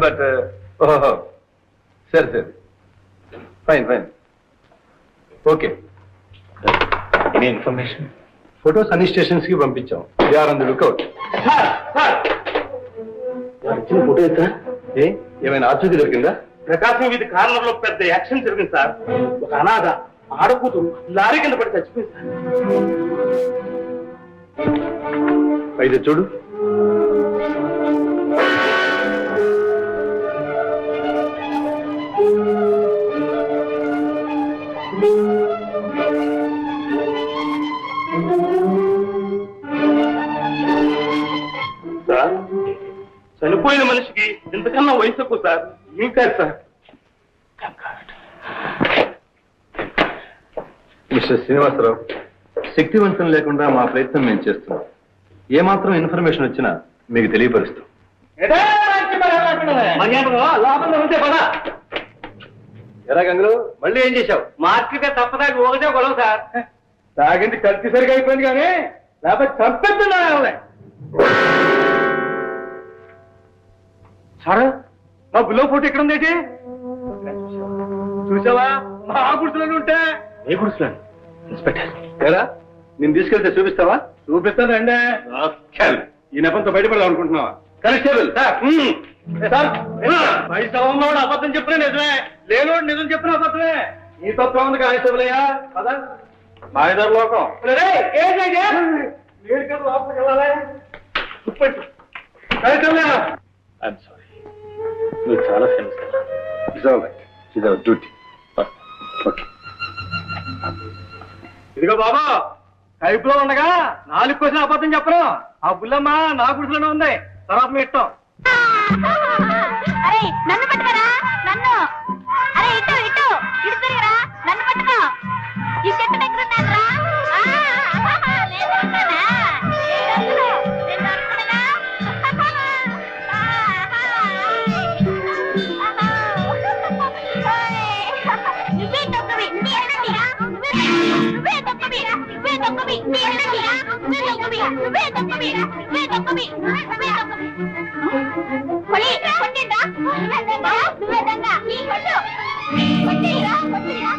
But ఓహో సరే సరే fine fine okay. Any information? Photos అన్ని స్టేషన్స్ కి పంపించాం. They are on the lookout. ఇచ్చిన ఫోటో ఎంత? ఏమైనా ఆచూకీ దొరికిందా? ప్రకాశం వీధి కార్నర్ లో పెద్ద యాక్షన్ జరిగింది సార్. ఒక అనాథ ఆడకూతురు లారీ కింద పడి చచ్చిపోయింది సార్. అయితే చూడు. సార్ చనిపోయిన మనిషికి ఇంతకన్నా వయసు ఎక్కువ సార్. ఏం కాదు సార్. మిస్టర్ శ్రీనివాసరావు, శక్తివంతం లేకుండా మా ప్రయత్నం మేము చేస్తున్నాం. ఏమాత్రం ఇన్ఫర్మేషన్ వచ్చినా మీకు తెలియపరుస్తాం. ఎరా గంగులు, మళ్ళీ ఏం చేశావు? మార్కెట్ తప్పదాకి ఒకటే గొడవ సార్. తాగింది కత్తి సరిగా అయిపోయింది కానీ లేకపోతే చంపేస్తున్నా. సార్ మా బుల్లో ఫోటో ఎక్కడ ఉంది? చూసావా? మా గుడిసెలను ఉంటే ఏ గుడిసెలను? ఇన్స్పెక్టర్ ఎరా, నేను తీసుకెళ్తే చూపిస్తావా? చూపిస్తానండి. ఈ నెపంతో బయటపడదాం అనుకుంటున్నావా? కానిస్టేబుల్ సార్, పైసా ఉన్నవాడు అబద్ధం చెప్పినా నిజమే, లేనోడు నిజం చెప్పినా అబద్ధమే. ఈ తత్వం ఉంది కానిస్టేబుల్ అయ్యా. పదా మా ఇద్దరు లోకం. ఐఎమ్ సారీ, నువ్వు చాలా ఫేమస్ కదా. ఇది అవర్ డ్యూటీ. ఓకే. ఇదిగో బాబా, కైపులో ఉండగా 4 క్వశ్చన్ అబద్ధం చెప్పను. ఆ బుల్లమ్మ నా గుడిలోనే ఉంది. తర్వాత మీ ఇష్టం. అరే నన్ను పట్టుకరా, నన్ను. అరే ఇటు ఇటు ఇటు తిరగరా, నన్ను పట్టుకో. ఈ చెట్టు దగ్గర ఉన్నానురా. నేను దొరుకుతానా? నువ్వే తొక్కవి, నువ్వే తొక్కవి, నువ్వే తొక్కవి, నువ్వే తొక్కవి. కొలి కొట్టిందా? నువ్వే దొంగ. ఈ కొట్టు కొట్టిరా, కొట్టిరా.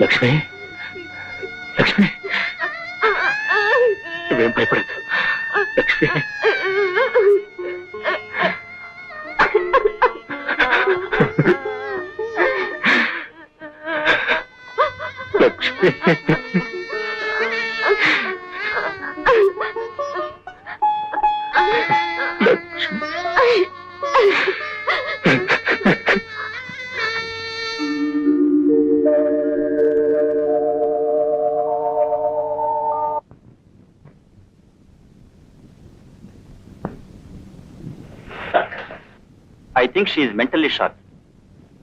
లక్ష్మి, లక్ష్మి, నువ్వేం భయపడదు. Lakshmi, Lakshmi, I think she is mentally shock.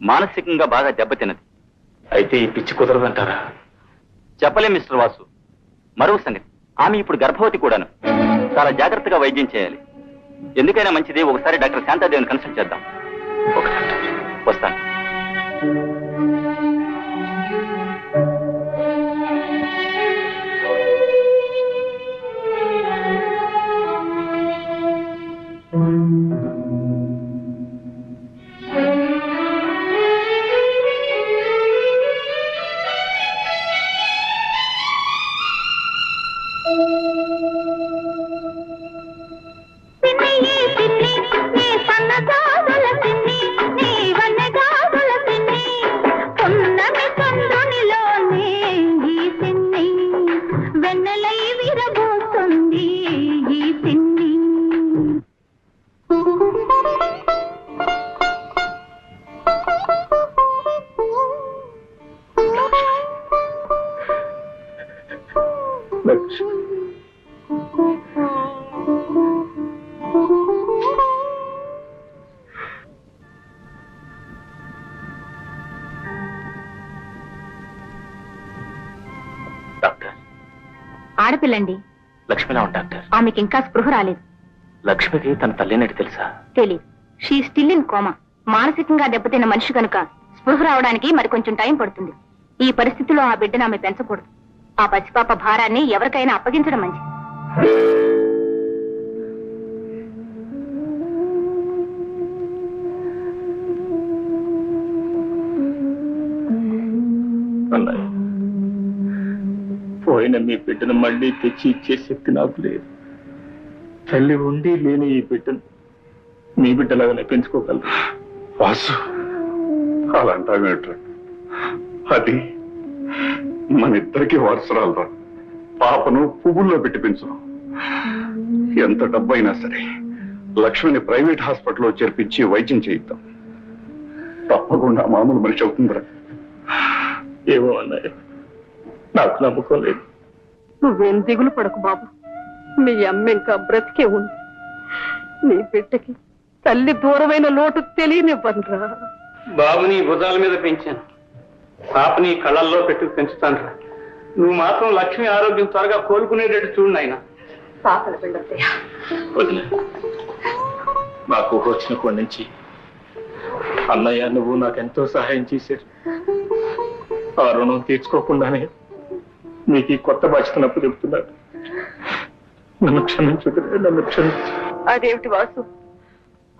మానసికంగా బాగా దెబ్బతిన్నది. అయితే ఈ పిచ్చి కుదరదంటారా? చెప్పలేం మిస్టర్ వాసు. మరో సంగతి, ఆమె ఇప్పుడు గర్భవతి కూడాను. చాలా జాగ్రత్తగా వైద్యం చేయాలి. ఎందుకైనా మంచిది ఒకసారి డాక్టర్ శాంతాదేవిని కన్సల్ట్ చేద్దాం. వస్తాను. పిన్ని పిన్ని నీ సన్నజాజుల పిన్ని ఆడపిల్లండి. లక్ష్మిలా ఉంది డాక్టర్. ఆమెకి ఇంకా స్పృహ రాలేదు. లక్ష్మికి తన తల్లినట్టు తెలుసా? తెలీదు. She still in coma. మానసికంగా దెబ్బతిన్న మనిషి కనుక స్పృహ రావడానికి మరి కొంచెం టైం పడుతుంది. ఈ పరిస్థితిలో ఆ బిడ్డను ఆమె పెంచకూడదు. ఆ పసిపాప భారాన్ని ఎవరికైనా అప్పగించడం మంచిది. పోయిన మీ బిడ్డను మళ్ళీ తెచ్చి ఇచ్చే శక్తి నాకు లేదు. తల్లి ఉండి లేని ఈ బిడ్డను మీ బిడ్డలాగానే పెంచుకోగలరు. వాసు అలాంటావేంట్రా? అది మన ఇద్దరికి వారసురాలరా. పాపను పువ్వుల్లో పెట్టి పెంచును. ఎంత డబ్బైనా సరే లక్ష్మిని ప్రైవేట్ హాస్పిటల్లో చేర్పించి వైద్యం చేయిద్దాం. తప్పకుండా మామూలు మనిషి అవుతుందిరా. ఏమో అన్నయ్య, నాకు నమ్మకం లేదు. నువ్వేం దిగులు పడకు బాబు. మీ అమ్మ ఇంకా బ్రతికే ఉంది. నీ బిడ్డకి తల్లి దూరమైన లోటు తెలియనివ్వనురా. బాబుని భుజాల మీద పెంచాను, పాపని కళ్ళల్లో పెట్టుకు పెంచుతాను. నువ్వు మాత్రం లక్ష్మి ఆరోగ్యం త్వరగా కోలుకునేటట్టు చూడు నాయన. పాపల బిడ్డయ్యా. వదిలే, నాకు ఊహ వచ్చినప్పటి నుంచి అన్నయ్య నువ్వు నాకెంతో సహాయం చేశారు. ఆ రుణం తీర్చుకోకుండానే మీకు ఈ కొత్త బాధ్యతనప్పు చెప్తున్నాను. నన్ను క్షమించు, నన్ను క్షమించు. అదేమిటి వాసు,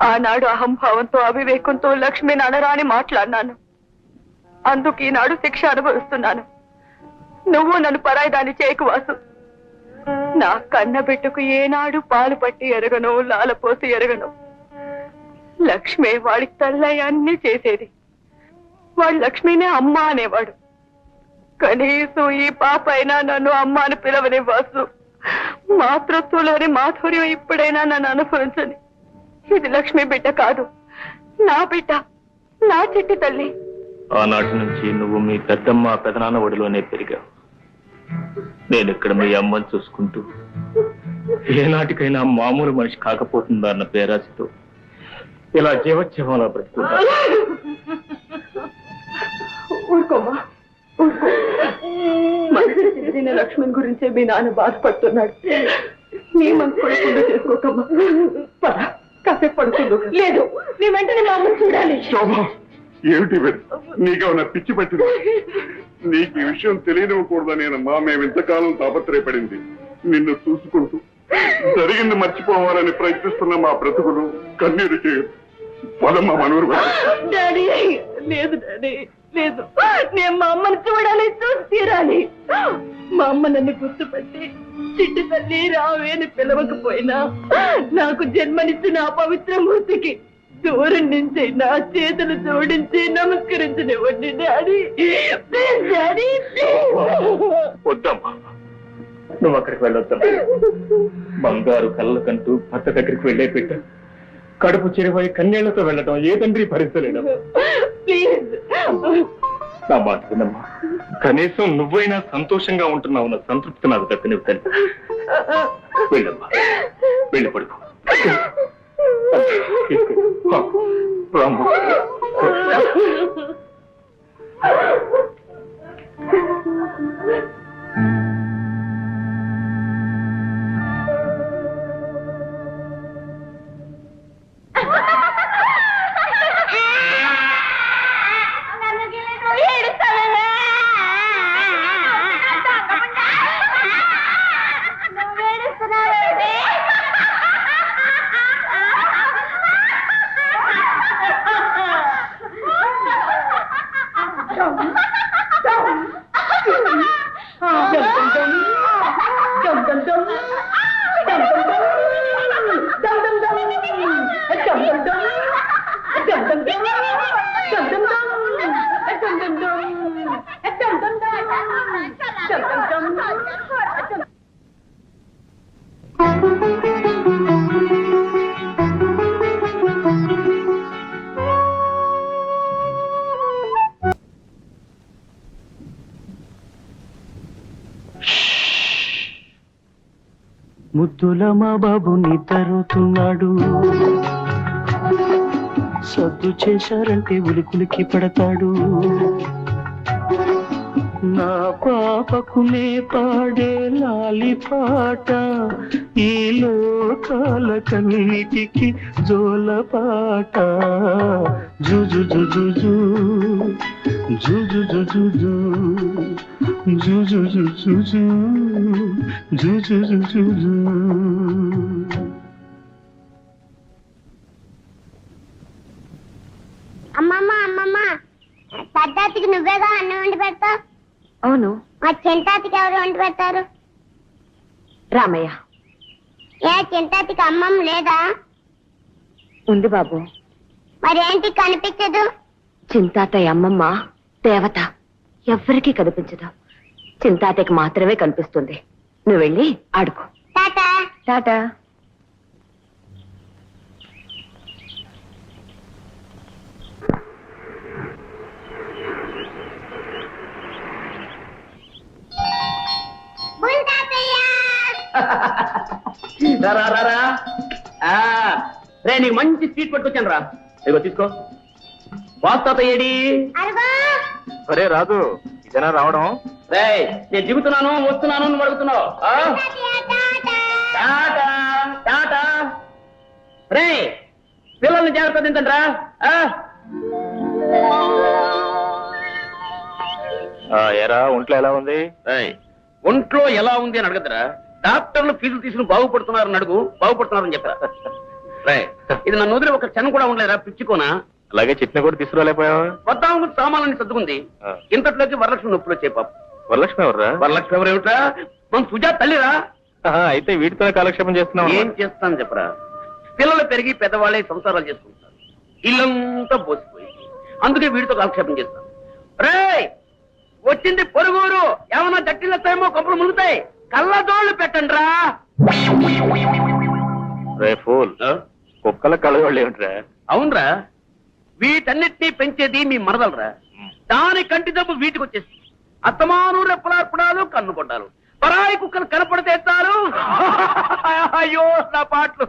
ఆనాడు అహంభావంతో అవివేకంతో లక్ష్మిని అనరాని మాట్లాడినాను. అందుకు ఈనాడు శిక్ష అనుభవిస్తున్నాను. నువ్వు నన్ను పరాయిదాన్ని చేయకు వాసు. నా కన్న బిడ్డకు ఏనాడు పాలు పట్టి ఎరగను, లాలపోసి ఎరగను. లక్ష్మి వాడికి తల్లయ్య అన్ని చేసేది. వాడు లక్ష్మినే అమ్మ అనేవాడు. కనీసం ఈ పాప అయినా నన్ను అమ్మ అని పిలవని వాసు. మాతృత్వంలోని మాధుర్యం ఇప్పుడైనా నన్ను అనుభవించని. ఇది లక్ష్మి బిడ్డ కాదు, నా బిడ్డ, నా చిట్టి తల్లి. ఆనాటి నుంచి నువ్వు మీ పెద్దమ్మ పెదనాన్న ఒడిలోనే పెరిగావు. నేను ఇక్కడ మీ అమ్మని చూసుకుంటూ ఏనాటికైనా మామూలు మనిషి కాకపోతుందా అన్న పేరాశతో ఇలా జీవోత్సవంలో బ్రతుకుంటా. ఊరుకోమా, ఊరుకో. మనసు చెందిన లక్ష్మణ్ గురించే మీ నాన్న బాధపడుతున్నాడు. నీ మనసు పడకుండా చేసుకోకమ్మా. పద, కాసేపు పడుకుందు. లేదు, నీ వెంటనే మా అమ్మని చూడాలి. శోభ, ఏమిటి నీకేమన్నా పిచ్చి పట్టింది? నీకు ఈ విషయం తెలియనివ్వకూడదనేనమ్మా మేము ఇంతకాలం తాపత్రయపడింది. నిన్ను చూసుకుంటూ జరిగింది మర్చిపోవాలని ప్రయత్నిస్తున్న మా బ్రతుకులు కన్నీరు చేయదు. పొలమ్మా మనూరు. డాడీ, లేదు డాడీ, లేదు. నేను మా అమ్మని చూడాలి, చూసి తీరాలి. మా అమ్మ నన్ను గుర్తుపట్టి చిట్టి తల్లి రావే అని పిలవకపోయినా నాకు జన్మనిచ్చిన ఆ పవిత్ర మూర్తికి దూరం నుంచి నా చేతులు జోడించి నమస్కరించనివ్వండి డాడీ. డాడీ, వద్దమ్మా, నువ్వు అక్కడికి వెళ్ళొద్దమ్మా. బంగారు కళ్ళకంటూ భర్త దగ్గరికి వెళ్ళే బిడ్డ కడుపు చెరువై కన్నీళ్లతో వెళ్ళటం ఏ తండ్రి భరించలేదమ్మా. ప్లీజ్. నా మాట వినమ్మా. కనీసం నువ్వైనా సంతోషంగా ఉంటున్నావు అన్న సంతృప్తి నాకు దక్కనివ్వు తల్లి. వెళ్ళమ్మా, వెళ్ళి పడుకో. రామ్మా. ముద్దుల మా బాబుని తరుతున్నాడు. సద్దు చేశారంటే ఉలికులికి పడతాడు. నా పాపకునే పాడే లాలి పాట ఈ లోకాల కన్నిటికి జోల పాట జుజు జుజు జు జుజు జుజు జు జుజు జుజు జు జుజు జుజు జు. అమ్మమ్మ అమ్మమ్మ పెద్దాతికి నువ్వేగా అన్నం వండి పెడతావు. అవును, మా చింతాతికి ఎవరు వండి పెడతారు? రామయ్య. ఏ చింతాతికి అమ్మమ్మ లేదా? ఉంది బాబు. మరేంటి కనిపించదు? చింతాతయ్య అమ్మమ్మ దేవత, ఎవ్వరికీ కనిపించదు. చింతాతయ్యకి మాత్రమే కనిపిస్తుంది. నువ్వు వెళ్ళి ఆడుకో. టాటా. టాటా. బుల్ తాతయ్య. రే నీకు మంచి స్వీట్ పట్టుకొచ్చాను రా. ఇగో తీసుకో. వాస్తాత ఏడి? అరుగో. సరే రాదు, ఇదేనా రావడం? రే నేను దిగుతున్నాను, వస్తున్నాను, నువ్వు అడుగుతున్నావు. తాతయ్య, టాటా. టాటా టాటా. రే పిల్లల్ని జాగ్రత్త తింటండి రా. ఎరా ఒంట్లో ఎలా ఉంది? ఒంట్లో ఎలా ఉంది అని అడగదురా. డాక్టర్లు ఫీజులు తీసుకుని బాగుపడుతున్నారని అడుగు. బాగుపడుతున్నారని చెప్పరా. రే ఇది నన్ను వదిలి ఒక క్షణం కూడా ఉండలేరా పిచ్చుకోనా? అలాగే చిట్న కూడా తీసుకురాలేపోయావా? వద్దాము సామాన్లని సర్దుకుంది. ఇంతట్లోకి వరలక్ష్మి నొప్పులు వచ్చే పాప. వరలక్ష్మి ఎవర్రా? వరలక్ష్మి ఎవరేమిట్రా? మన సుజాత తల్లిరా. అయితే వీటితో కాలక్షేపం చేస్తున్నావు. ఏం చేస్తాను చెప్పరా. పిల్లలు పెరిగి పెద్దవాళ్ళే సంసారాలు చేసుకుంటారు. ఇల్లంతా పోసిపోయింది. అందుకే వీడితో కాలక్షేపం చేస్తాను. రే వచ్చింది పొరుగురు. ఏమన్నా జట్టిల్లతాయేమో, కొంపలు మునుగుతాయి. కళ్ళజోళ్ళు పెట్టండి రా. రే ఫూల్, కుక్కల కళ్ళజోళ్ళు ఏమిట్రా? అవునరా, వీటన్నిటినీ పెంచేది మీ మరదలరా. దాని కంటి దెబ్బ వీటికి వచ్చేసి అత్తమాను రెప్పలార్పడాలు, కన్ను కొట్టాలు. పరాయి కుక్కలు కనపడితే ఎత్తారు. అయ్యో నా పాటలు.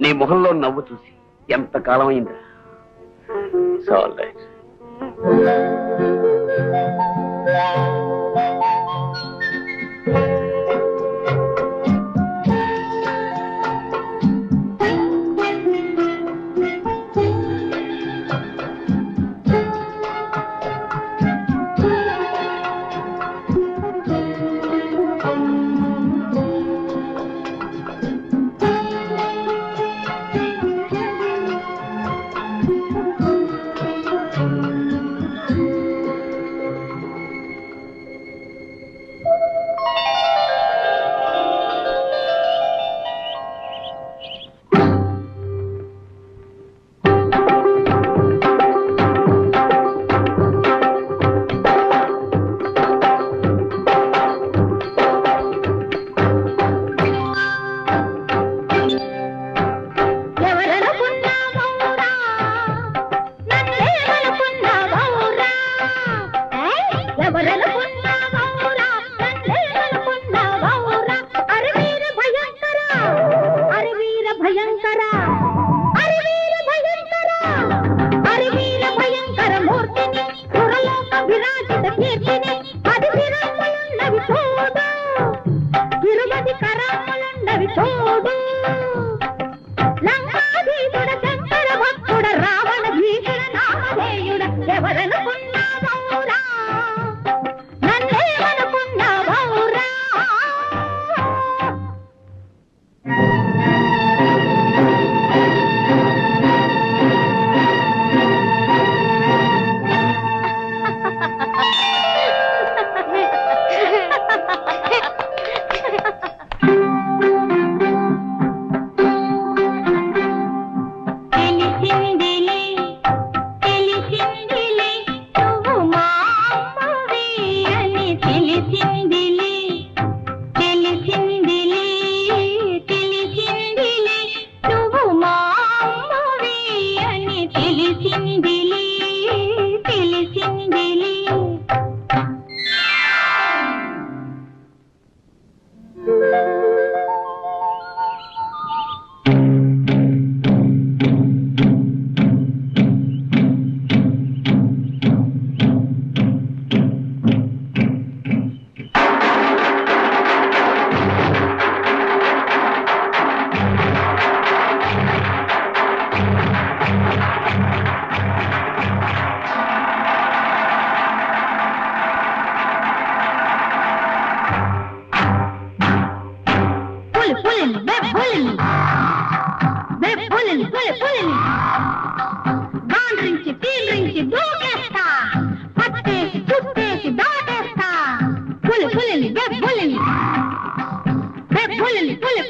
నీ మొహంలో నవ్వు చూసి ఎంత కాలం అయిందా.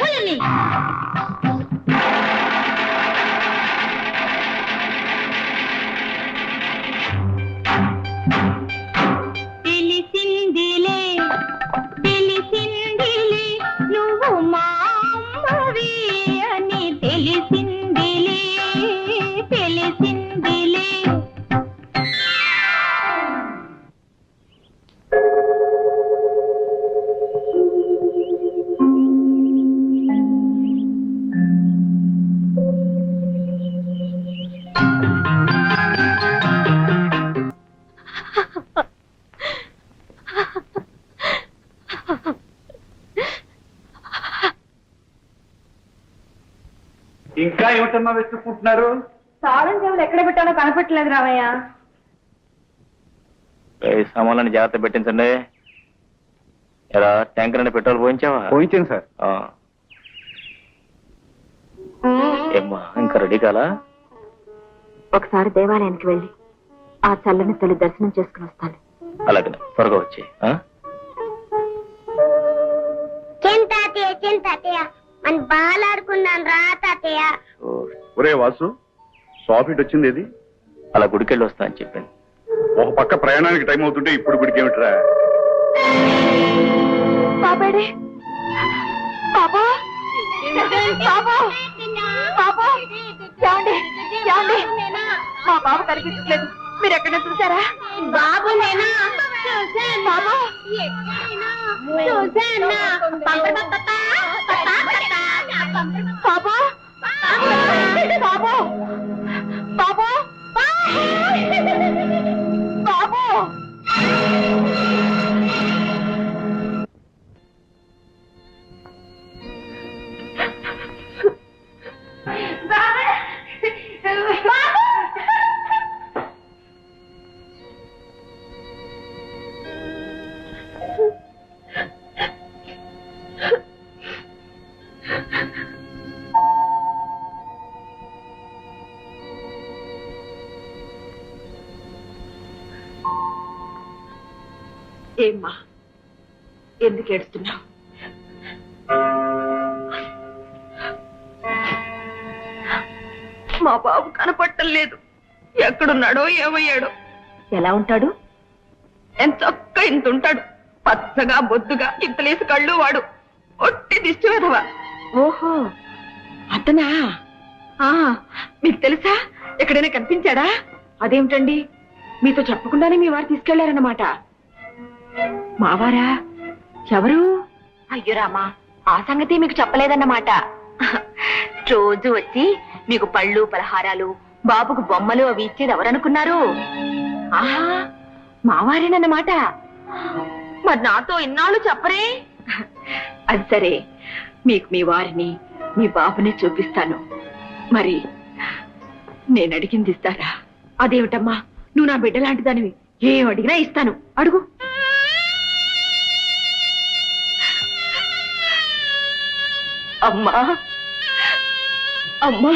పోలే తెలిసిందిలే నువ్వు మా అమ్మవి అని తెలిసిందిలే ఇంకా ఏమిటమ్మా వెతుక్కుంటున్నారు? తాళం చెవులు ఎక్కడ పెట్టాలో కనపట్టలేదు రామయ్య. సామాన్లను జాగ్రత్త పెట్టించండి. ఎలా ట్యాంకర్ అంటే పెట్రోల్ పోయించావా? పోయించాను సార్. ఏమ్మా ఇంకా రెడీ కాలా? ఒకసారి దేవాలయానికి వెళ్ళి ఆ చల్లని తల్లి దర్శనం చేసుకుని వస్తాను. అలాగే త్వరగా వచ్చి. తాతయ్య మన బాల్ ఆడుకున్నాను రా తాతయ్య. ఒరే వాసు, సాఫీట్ వచ్చింది ఏది? అలా గుడికెళ్ళి వస్తా అని చెప్పాను. ఒక పక్క ప్రయాణానికి టైం అవుతుంటే ఇప్పుడు గుడికి ఏమిట్రా? బాబాడే బాబా మా బాబు కనిపించట్లేదు. మీరు ఎక్కడ చూసారా? బాబు నేనా బాబా బాబా బాబా బాబా బాబా ఏమ్మా ఎందుకు ఏడుస్తున్నావు? మా బాబు కనపట్టం లేదు. ఎక్కడున్నాడో ఏమయ్యాడో. ఎలా ఉంటాడు? ఎంత చక్క ఇంత ఉంటాడు. పచ్చగా బొద్దుగా ఇంతలేసి కళ్ళు వాడు. ఒట్టి దిష్టి వెధవ. ఓహో అతనా? మీకు తెలుసా? ఎక్కడైనా కనిపించాడా? అదేమిటండి మీతో చెప్పకుండానే మీ వారు తీసుకెళ్లారన్నమాట. మావారా? ఎవరు? అయ్యో రామా, ఆ సంగతి మీకు చెప్పలేదన్నమాట. రోజు వచ్చి మీకు పళ్ళు పలహారాలు బాబుకు బొమ్మలు అవి ఇచ్చేది ఎవరనుకున్నారు? ఆహా, మావారేనన్నమాట. మరి నాతో ఇన్నాళ్ళు చెప్పరే? అది సరే, మీకు మీ వారిని మీ బాబుని చూపిస్తాను. మరి నేను అడిగింది ఇస్తారా? అదేమిటమ్మా, నువ్వు నా బిడ్డ లాంటి దానివి, ఏం అడిగినా ఇస్తాను. అడుగు. అమ్మా అమ్మా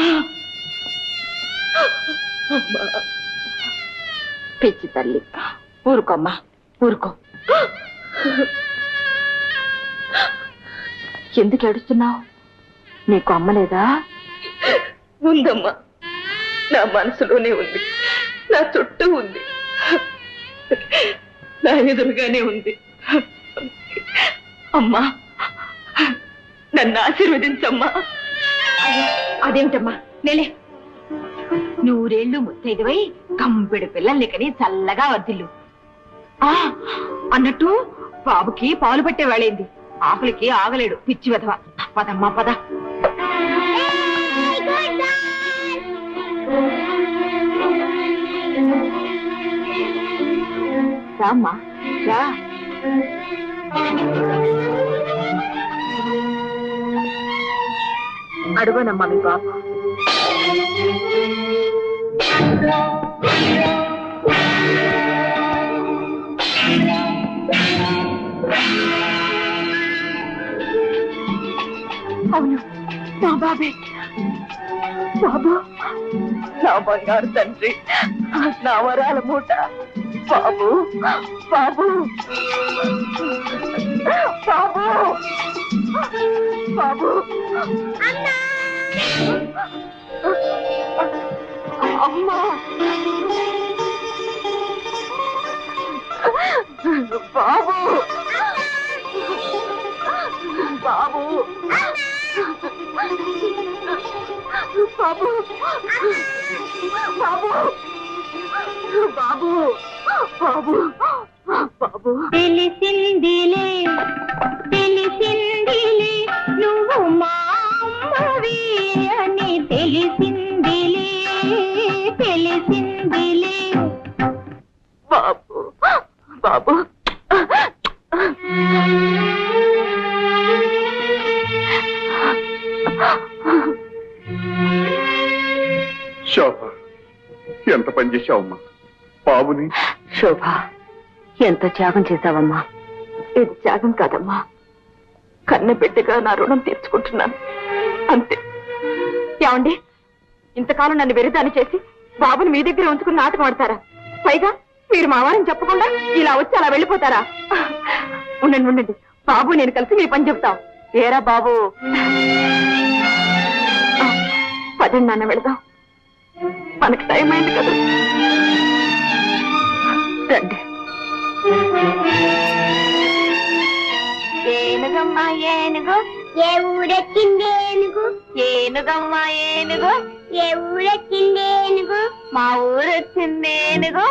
అమ్మా, పిచ్చి తల్లి, ఊరుకోమ్మా ఊరుకో. ఎందుకు ఏడుస్తున్నావు? నీకు అమ్మ లేదా? ఉందమ్మా, నా మనసులోనే ఉంది, నా చుట్టూ ఉంది, నా ఎదురుగానే ఉంది. అమ్మా, నన్ను ఆశీర్వదించమ్మా. అదేమిటమ్మా, నేలే. నూరేళ్లు ముత్తైదువై కంపెడు పిల్లల్ని కని చల్లగా వర్ధిల్లు. అన్నట్టు బాబుకి పాలు పట్టే వేళైంది. ఆకలికి ఆగలేడు పిచ్చి వెధవ. పదమ్మా పద. రామ్మా రా. అడుగునమ్మా మీ బాబు. అవును, నా బాబే. బాబు, నా బంగారు తండ్రి, నా వరాల మూట. బాబు బాబు బాబు బాబు అమ్మా బాబు బాబు బాబు బాబు బాబు బాబు బాబు తెలిసిందిలే తెలిసిందిలే నువ్వు మా అమ్మవి అని తెలిసిందిలే తెలిసిందిలే బాబు బాబు శోభ ఎంత పని చేశావమ్మా బాబుని. శోభ ఎంత త్యాగం చేశావమ్మా. ఇది త్యాగం కాదమ్మా, కన్న బిడ్డగా నా రుణం తీర్చుకుంటున్నాను అంతే. ఏమండి, ఇంతకాలం నన్ను వెరిదాన్ని చేసి బాబుని మీ దగ్గర ఉంచుకుని నాటకం ఆడతారా? పైగా మీరు మా వారిని చెప్పకుండా ఇలా వచ్చి అలా వెళ్ళిపోతారా? ఉండండి ఉండండి, బాబు నేను కలిసి మీ పని చెప్తాం. ఏరా బాబు, పదండి నాన్న వెళదాం, మనకి టైం అయింది కదా. రండి. ఏనుగమ్మ ఏనుగు ఏ ఊరెక్కింది ఏనుగు ఏనుగమ్మ ఏనుగు ఏ ఊరెక్కింది ఏనుగు మా ఊరు వచ్చింది ఏనుగు